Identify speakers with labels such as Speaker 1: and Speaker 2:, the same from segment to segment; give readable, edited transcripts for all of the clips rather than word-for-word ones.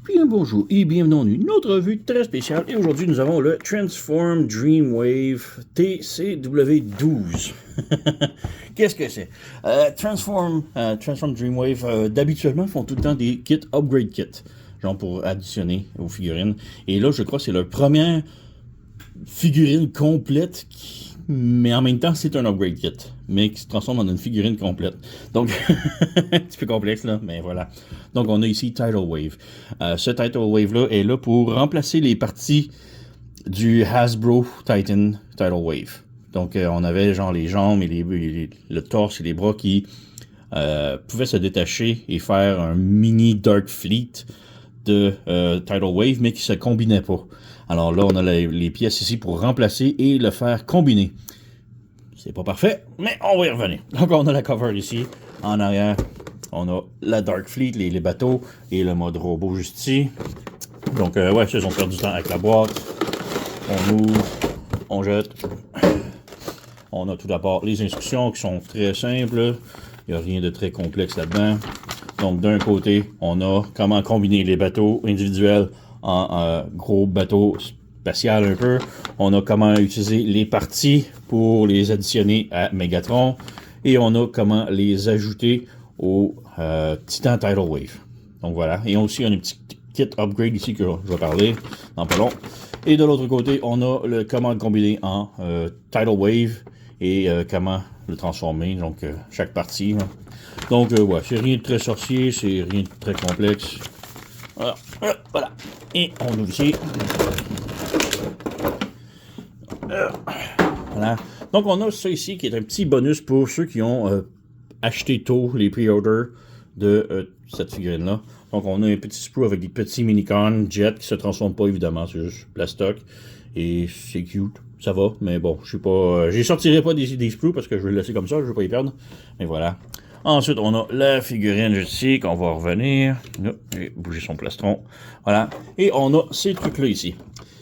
Speaker 1: Bien bonjour et bienvenue dans une autre revue très spéciale. Et aujourd'hui, nous avons le Transform Dreamwave TCW12. Qu'est-ce que c'est? Transform Dreamwave, d'habituellement, font tout le temps des kits upgrade kits, genre pour additionner aux figurines. Et là, je crois que c'est leur première figurine complète mais en même temps, c'est un upgrade kit, mais qui se transforme en une figurine complète. Donc, un petit peu complexe, là, mais voilà. Donc, on a ici Tidal Wave. Ce Tidal Wave-là est là pour remplacer les parties du Hasbro Titan Tidal Wave. Donc, on avait genre les jambes et le torse et les bras qui pouvaient se détacher et faire un mini Dark Fleet de Tidal Wave, mais qui se combinait pas. Alors là, on a les pièces ici pour remplacer et le faire combiner. C'est pas parfait, mais on va y revenir. Donc on a la cover ici. En arrière, on a la Dark Fleet, les bateaux et le mode robot juste ici. Donc ouais, ils ont perdu du temps avec la boîte. On ouvre, on jette. On a tout d'abord les instructions qui sont très simples. Il n'y a rien de très complexe là-dedans. Donc d'un côté, on a comment combiner les bateaux individuels en gros bateau spatial un peu. On a comment utiliser les parties pour les additionner à Megatron. Et on a comment les ajouter au Titan Tidal Wave. Donc voilà. Et aussi, on a un petit kit upgrade ici que je vais parler dans pas long. Et de l'autre côté, on a le comment le combiner en Tidal Wave et comment le transformer. Donc chaque partie. Hein. Donc ouais, c'est rien de très sorcier, c'est rien de très complexe. Voilà. Voilà. Et on ouvre ici. Voilà. Donc on a ça ici qui est un petit bonus pour ceux qui ont acheté tôt les pre-orders de cette figurine-là. Donc on a un petit sprue avec des petits mini-cons jet qui se transforment pas évidemment, c'est juste plastoc. Et c'est cute, ça va, mais bon, je sais pas. J'y sortirai pas des sprues parce que je vais le laisser comme ça, je vais pas y perdre. Mais voilà. Ensuite, on a la figurine juste ici, qu'on va revenir. Et bouger son plastron. Voilà. Et on a ces trucs-là ici.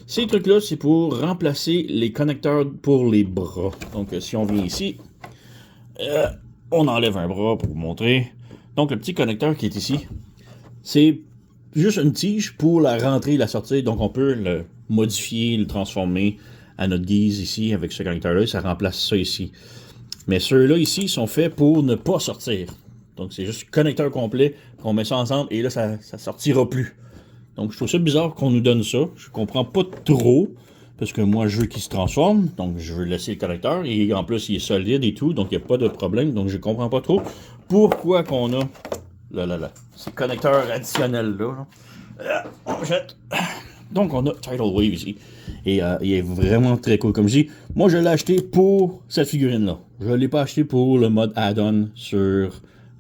Speaker 1: Ces trucs-là, c'est pour remplacer les connecteurs pour les bras. Donc, si on vient ici, on enlève un bras pour vous montrer. Donc, le petit connecteur qui est ici, c'est juste une tige pour la rentrer et la sortir. Donc, on peut le modifier, le transformer à notre guise ici avec ce connecteur-là. Ça remplace ça ici. Mais ceux-là ici sont faits pour ne pas sortir. Donc c'est juste connecteur complet, qu'on met ça ensemble et là ça sortira plus. Donc je trouve ça bizarre qu'on nous donne ça. Je comprends pas trop, parce que moi je veux qu'il se transforme, donc je veux laisser le connecteur et en plus il est solide et tout, donc il n'y a pas de problème. Donc je comprends pas trop pourquoi qu'on a ces connecteurs additionnels là. On jette. Donc on a Tidal Wave ici. Et il est vraiment très cool. Comme je dis, moi je l'ai acheté pour cette figurine-là. Je ne l'ai pas acheté pour le mode add-on sur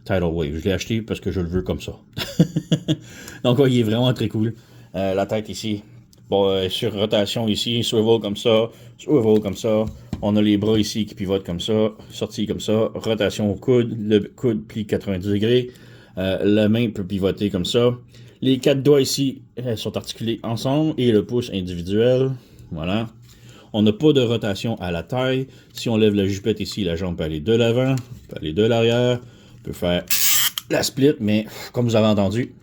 Speaker 1: Tidal Wave. Je l'ai acheté parce que je le veux comme ça. Donc ouais, il est vraiment très cool. La tête ici. Bon, sur rotation ici, swivel comme ça, swivel comme ça. On a les bras ici qui pivotent comme ça, sortie comme ça, rotation au coude, le coude plie 90 degrés, la main peut pivoter comme ça. Les 4 doigts ici sont articulés ensemble et le pouce individuel. Voilà. On n'a pas de rotation à la taille. Si on lève la jupette ici, la jambe peut aller de l'avant, peut aller de l'arrière, peut faire la split, mais comme vous avez entendu,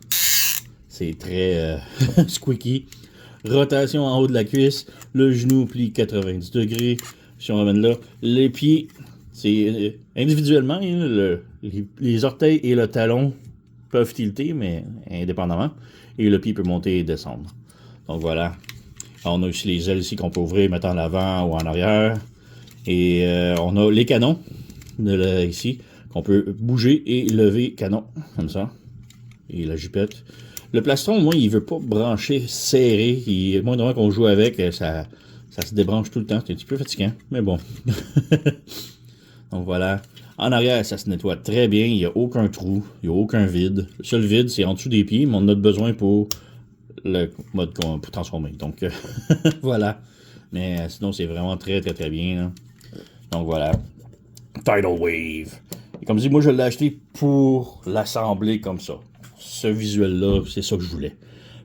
Speaker 1: c'est très squeaky. Rotation en haut de la cuisse, le genou plie 90 degrés. Si on ramène là, les pieds, c'est individuellement, les orteils et le talon peuvent tilter, mais indépendamment. Et le pied peut monter et descendre. Donc voilà. On a aussi les ailes ici qu'on peut ouvrir, mettre en avant ou en arrière. Et on a les canons ici qu'on peut bouger et lever canon, comme ça. Et la jupette. Le plastron, moi, il veut pas brancher serré. Moi, normalement qu'on joue avec, ça se débranche tout le temps. C'est un petit peu fatigant, mais bon. Donc voilà. En arrière, ça se nettoie très bien. Il n'y a aucun trou. Il n'y a aucun vide. Le seul vide, c'est en dessous des pieds, mais on en a besoin pour le mode pour transformer. Donc voilà. Mais sinon, c'est vraiment très, très, très bien. Là. Donc voilà. Tidal Wave. Et comme je dis, moi, je l'ai acheté pour l'assembler comme ça. Ce visuel-là, c'est ça que je voulais.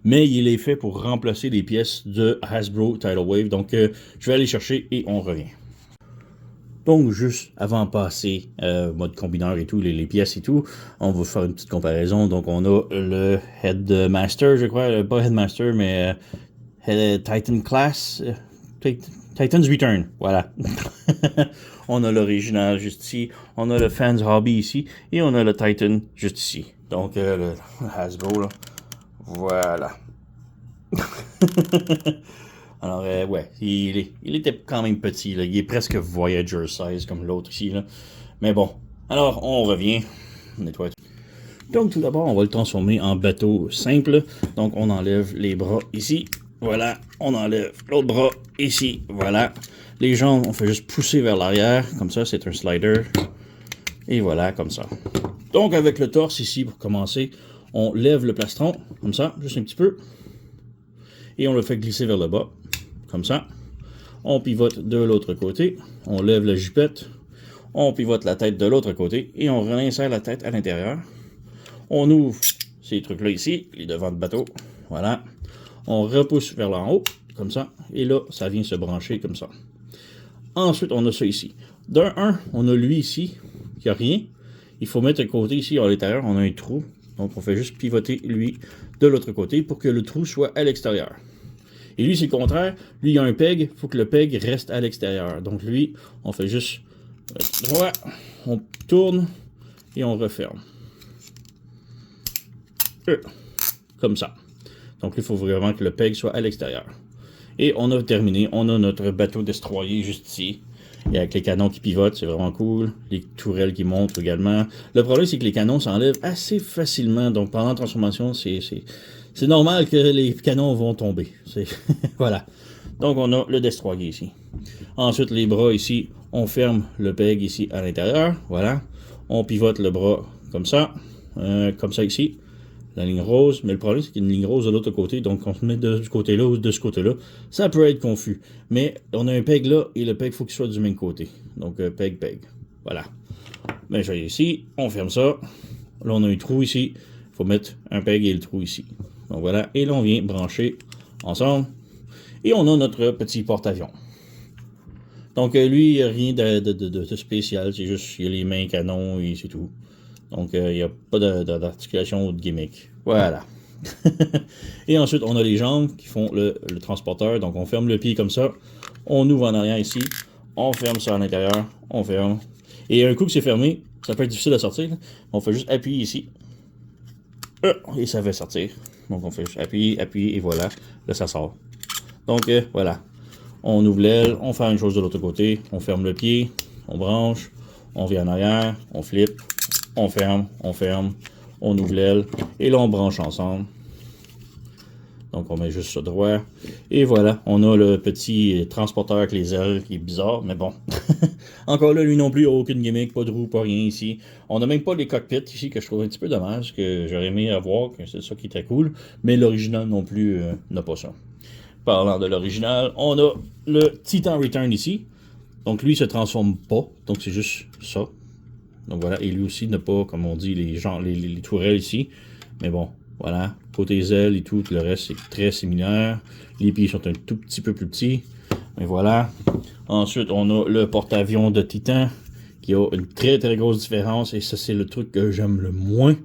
Speaker 1: Mais il est fait pour remplacer les pièces de Hasbro Tidal Wave. Donc, je vais aller chercher et on revient. Donc, juste avant de passer mode combineur et tout, les pièces et tout, on va faire une petite comparaison. Donc, on a le Headmaster, je crois, pas Headmaster, mais Titan Class, Titan's Return, voilà. On a l'original juste ici, on a le Fans Hobby ici, et on a le Titan juste ici. Donc, le Hasbro, là, voilà. Alors, ouais, il était quand même petit, là. Il est presque Voyager size comme l'autre ici, là. Mais bon, alors, on revient. On nettoie. Donc, tout d'abord, on va le transformer en bateau simple. Donc, on enlève les bras ici. Voilà, on enlève l'autre bras ici. Voilà. Les jambes, on fait juste pousser vers l'arrière. Comme ça, c'est un slider. Et voilà, comme ça. Donc, avec le torse ici, pour commencer, on lève le plastron, comme ça, juste un petit peu. Et on le fait glisser vers le bas, comme ça. On pivote de l'autre côté. On lève la jupette. On pivote la tête de l'autre côté. Et on réinsère la tête à l'intérieur. On ouvre ces trucs-là ici, les devants de bateau. Voilà. On repousse vers l'en haut, comme ça. Et là, ça vient se brancher comme ça. Ensuite, on a ça ici. D'un 1, on a lui ici, qui a rien. Il faut mettre un côté ici, à l'intérieur, on a un trou. Donc, on fait juste pivoter lui de l'autre côté pour que le trou soit à l'extérieur. Et lui, c'est le contraire. Lui, il y a un peg. Il faut que le peg reste à l'extérieur. Donc, lui, on fait juste droit. On tourne et on referme. Comme ça. Donc, il faut vraiment que le peg soit à l'extérieur. Et on a terminé. On a notre bateau destroyer juste ici. Et avec les canons qui pivotent, c'est vraiment cool. Les tourelles qui montent également. Le problème, c'est que les canons s'enlèvent assez facilement. Donc, pendant la transformation, c'est normal que les canons vont tomber. Voilà. Donc, on a le destroyer ici. Ensuite, les bras ici, on ferme le peg ici à l'intérieur. Voilà. On pivote le bras comme ça ici. La ligne rose, mais le problème c'est qu'il y a une ligne rose de l'autre côté, donc on se met de ce côté-là ou de ce côté-là, ça peut être confus. Mais on a un peg là, et le peg, il faut qu'il soit du même côté. Donc peg. Voilà. Mais je vais ici, on ferme ça. Là, on a un trou ici. Il faut mettre un peg et le trou ici. Donc voilà, et là, on vient brancher ensemble. Et on a notre petit porte-avions. Donc lui, il n'y a rien de spécial, c'est juste, il y a les mains canons et c'est tout. Donc, il n'y a pas d'articulation ou de gimmick. Voilà. Et ensuite, on a les jambes qui font le transporteur. Donc, on ferme le pied comme ça. On ouvre en arrière ici. On ferme ça à l'intérieur. On ferme. Et un coup que c'est fermé, ça peut être difficile à sortir. On fait juste appuyer ici. Et ça va sortir. Donc, on fait juste appuyer, et voilà. Là, ça sort. Donc, voilà. On ouvre l'aile. On fait une chose de l'autre côté. On ferme le pied. On branche. On vient en arrière. On flippe. On ferme, on ouvre l'aile, et là on branche ensemble. Donc on met juste ça droit. Et voilà, on a le petit transporteur avec les ailes qui est bizarre, mais bon. Encore là, lui non plus, aucune gimmick, pas de roue, pas rien ici. On n'a même pas les cockpits ici, que je trouve un petit peu dommage, que j'aurais aimé avoir, que c'est ça qui était cool. Mais l'original non plus n'a pas ça. Parlant de l'original, on a le Titan Return ici. Donc lui, il se transforme pas, donc c'est juste ça. Donc voilà, et lui aussi n'a pas, comme on dit, les tourelles ici. Mais bon, voilà, côté ailes et tout le reste, c'est très similaire. Les pieds sont un tout petit peu plus petits. Mais voilà. Ensuite, on a le porte-avions de Titan, qui a une très très grosse différence. Et ça, c'est le truc que j'aime le moins.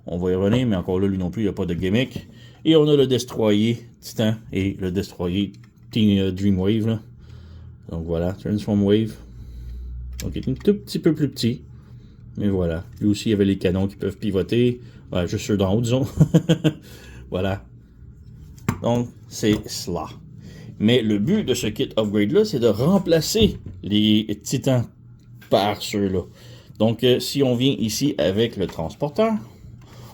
Speaker 1: On va y revenir, mais encore là, lui non plus, il n'y a pas de gimmick. Et on a le destroyer Titan et le destroyer Dreamwave. Là. Donc voilà, Transform Wave. Donc il est un tout petit peu plus petit. Mais voilà. Lui aussi, il y avait les canons qui peuvent pivoter. Voilà, juste ceux d'en haut, disons. Voilà. Donc, c'est cela. Mais le but de ce kit upgrade-là, c'est de remplacer les titans par ceux-là. Donc, si on vient ici avec le transporteur,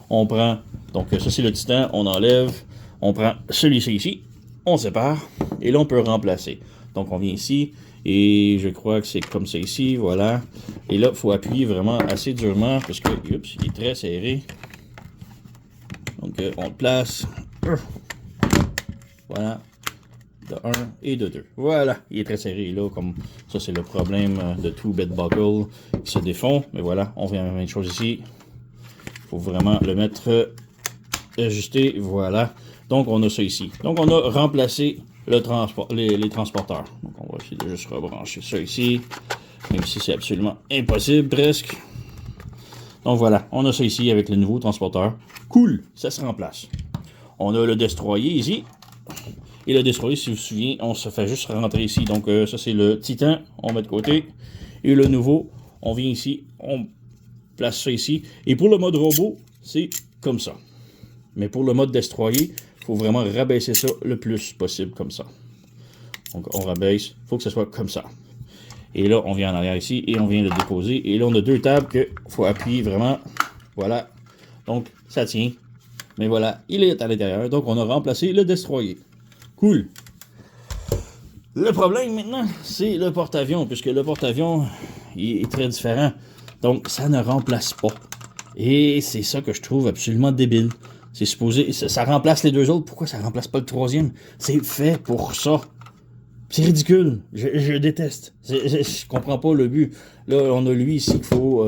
Speaker 1: on prend... Donc, ça, c'est le titan. On enlève. On prend celui-ci ici. On sépare. Et là, on peut remplacer. Donc, on vient ici. Et je crois que c'est comme ça ici, voilà. Et là, il faut appuyer vraiment assez durement parce que, oups, il est très serré. Donc, on le place. Voilà. De 1 et de 2. Voilà, il est très serré là, comme ça, c'est le problème de tout bed buckle qui se défend. Mais voilà, on vient à la même chose ici. Il faut vraiment le mettre ajusté, voilà. Donc, on a ça ici. Donc, on a remplacé les transporteurs. Donc, on va essayer de juste rebrancher ça ici. Même si c'est absolument impossible, presque. Donc voilà, on a ça ici avec le nouveau transporteur. Cool, ça se remplace. On a le destroyer ici. Et le destroyer, si vous vous souvenez, on se fait juste rentrer ici. Donc ça c'est le Titan, on met de côté. Et le nouveau, on vient ici, on place ça ici. Et pour le mode robot, c'est comme ça. Mais pour le mode destroyer, il faut vraiment rabaisser ça le plus possible comme ça. Donc on rabaisse, il faut que ce soit comme ça. Et là, on vient en arrière ici et on vient le déposer. Et là, on a deux tables qu'il faut appuyer vraiment. Voilà. Donc, ça tient. Mais voilà, il est à l'intérieur. Donc, on a remplacé le destroyer. Cool. Le problème maintenant, c'est le porte-avions. Puisque le porte-avions, il est très différent. Donc, ça ne remplace pas. Et c'est ça que je trouve absolument débile. C'est supposé... Ça remplace les deux autres. Pourquoi ça remplace pas le troisième? C'est fait pour ça. C'est ridicule. Je déteste. Je comprends pas le but. Là, on a lui ici qu'il faut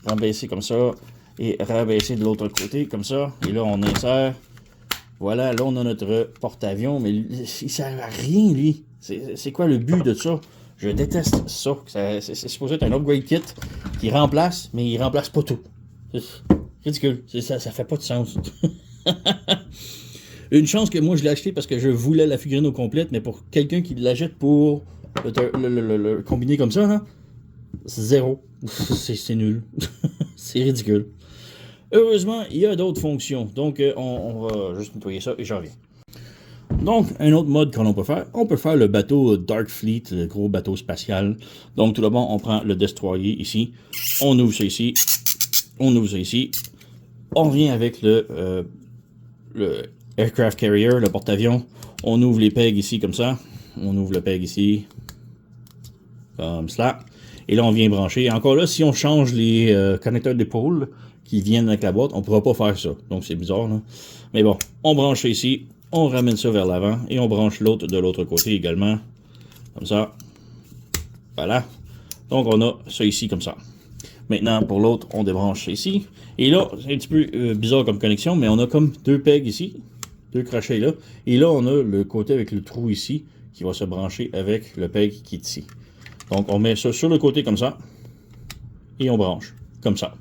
Speaker 1: rabaisser comme ça et rabaisser de l'autre côté comme ça. Et là, on insère. Voilà, là, on a notre porte-avions, mais il sert à rien, lui. C'est quoi le but de ça? Je déteste ça. C'est supposé être un upgrade kit qui remplace, mais il remplace pas tout. C'est ridicule. Ça fait pas de sens. Une chance que moi je l'ai acheté parce que je voulais la figurine au complète, mais pour quelqu'un qui l'achète pour le combiner comme ça, hein, c'est zéro. C'est nul. C'est ridicule. Heureusement, il y a d'autres fonctions. Donc, on va juste nettoyer ça et j'en reviens. Donc, un autre mode qu'on peut faire, on peut faire le bateau Dark Fleet, le gros bateau spatial. Donc, tout d'abord, on prend le destroyer ici, on ouvre ça ici, on ouvre ça ici, on vient avec le Aircraft Carrier, le porte-avions. On ouvre les pegs ici comme ça. On ouvre le peg ici. Comme cela. Et là, on vient brancher. Et encore là, si on change les connecteurs d'épaule qui viennent avec la boîte, on ne pourra pas faire ça. Donc, c'est bizarre, là. Mais bon, on branche ça ici. On ramène ça vers l'avant. Et on branche l'autre de l'autre côté également. Comme ça. Voilà. Donc, on a ça ici comme ça. Maintenant, pour l'autre, on débranche ça ici. Et là, c'est un petit peu bizarre comme connexion, mais on a comme deux pegs ici. Deux crochets là. Et là, on a le côté avec le trou ici qui va se brancher avec le peg qui est ici. Donc, on met ça sur le côté comme ça. Et on branche. Comme ça.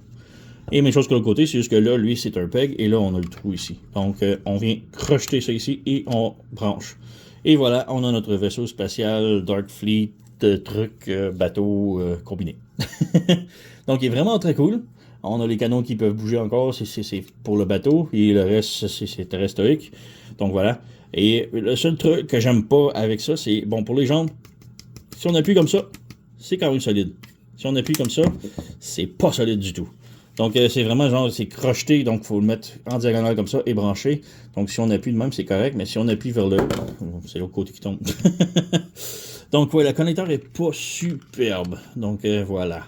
Speaker 1: Et même chose que l'autre côté, c'est juste que là, lui, c'est un peg. Et là, on a le trou ici. Donc, on vient crocheter ça ici et on branche. Et voilà, on a notre vaisseau spatial Dark Fleet, bateau combiné. Donc, il est vraiment très cool. On a les canons qui peuvent bouger encore, c'est pour le bateau, et le reste, c'est terrestre-stoïque. Donc voilà. Et le seul truc que j'aime pas avec ça, c'est, bon, pour les jambes, si on appuie comme ça, c'est quand même solide. Si on appuie comme ça, c'est pas solide du tout. Donc c'est vraiment genre, c'est crocheté, donc il faut le mettre en diagonale comme ça et brancher. Donc si on appuie de même, c'est correct, mais si on appuie vers le... c'est l'autre côté qui tombe. Donc ouais, le connecteur est pas superbe. Donc voilà.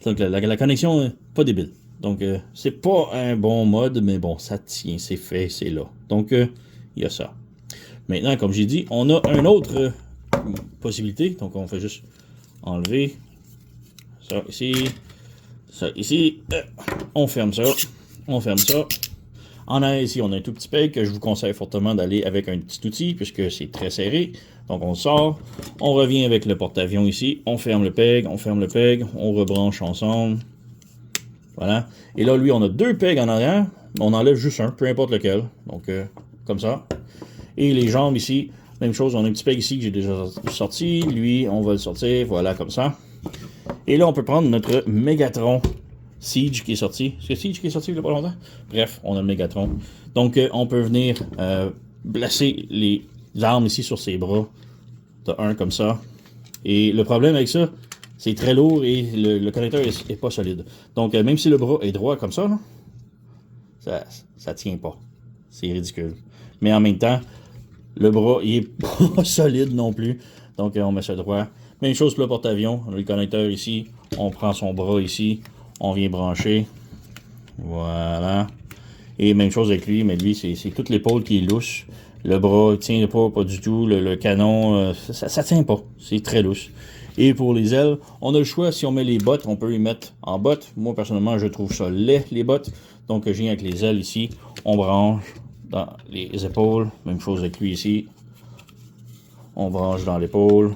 Speaker 1: Donc la connexion, pas débile. Donc c'est pas un bon mode, mais bon, ça tient, c'est fait, c'est là. Donc il y a ça. Maintenant, comme j'ai dit, on a une autre possibilité. Donc on fait juste enlever ça ici, ça ici. On ferme ça, on ferme ça. En arrière ici, on a un tout petit peg que je vous conseille fortement d'aller avec un petit outil puisque c'est très serré. Donc on sort, on revient avec le porte-avions ici, on ferme le peg, on rebranche ensemble. Voilà. Et là, lui, on a deux pegs en arrière, on enlève juste un, peu importe lequel. Donc comme ça. Et les jambes ici, même chose, on a un petit peg ici que j'ai déjà sorti. Lui, on va le sortir, voilà, comme ça. Et là, on peut prendre notre Megatron Siege qui est sorti. C'est Siege qui est sorti il n'y a pas longtemps? Bref, on a le Megatron. Donc, on peut venir placer les armes ici sur ses bras. De un comme ça. Et le problème avec ça, c'est très lourd et le connecteur est pas solide. Donc, même si le bras est droit comme ça, là, ça tient pas. C'est ridicule. Mais en même temps, le bras, il est pas solide non plus. Donc, on met ça droit. Même chose pour le porte-avions. On a le connecteur ici. On prend son bras ici. On vient brancher. Voilà. Et même chose avec lui, mais lui, c'est toute l'épaule qui est louche. Le bras, il tient pas du tout. Le canon, ça tient pas. C'est très louche. Et pour les ailes, on a le choix. Si on met les bottes, on peut les mettre en bottes. Moi, personnellement, je trouve ça laid, les bottes. Donc, je viens avec les ailes ici. On branche dans les épaules. Même chose avec lui ici. On branche dans l'épaule.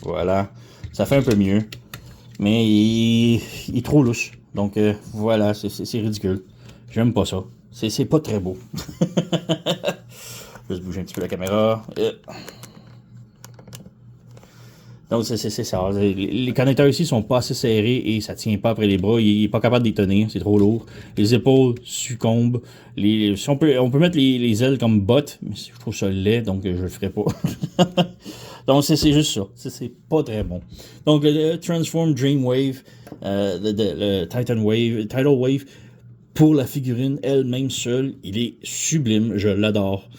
Speaker 1: Voilà. Ça fait un peu mieux. Mais il est trop louche. Donc voilà, c'est ridicule. J'aime pas ça. C'est pas très beau. Je vais bouger un petit peu la caméra. Donc c'est ça. Les connecteurs ici sont pas assez serrés et ça tient pas après les bras. Il est pas capable d'y tenir, c'est trop lourd. Les épaules succombent. Si on peut mettre les ailes comme bottes, mais je trouve ça laid, donc je le ferai pas. Donc c'est juste ça. C'est pas très bon. Donc le Transform Dreamwave, le Tidal Wave, pour la figurine elle-même seule, il est sublime. Je l'adore.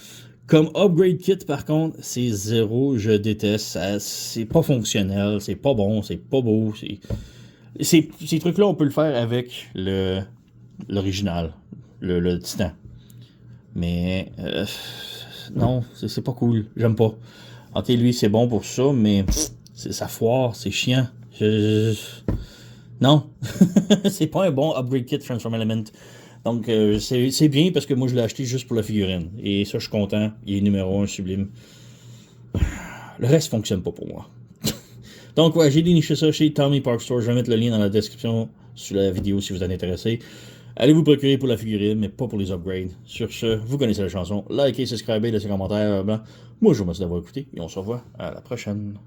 Speaker 1: Comme upgrade kit, par contre, c'est zéro, je déteste. C'est pas fonctionnel, c'est pas bon, c'est pas beau. Ces trucs-là, on peut le faire avec l'original, le Titan. Mais non, c'est pas cool, j'aime pas. Ok, lui, c'est bon pour ça, mais ça foire, c'est chiant. Non, c'est pas un bon upgrade kit Transform Element. Donc, c'est bien parce que moi, je l'ai acheté juste pour la figurine. Et ça, je suis content. Il est numéro 1, sublime. Le reste fonctionne pas pour moi. Donc, ouais, j'ai déniché ça chez Tommy Park Store. Je vais mettre le lien dans la description sous la vidéo si vous êtes intéressé. Allez vous procurer pour la figurine, mais pas pour les upgrades. Sur ce, vous connaissez la chanson. Likez, subscribez, laissez un commentaire blanc. Moi, je vous remercie d'avoir écouté et on se revoit à la prochaine.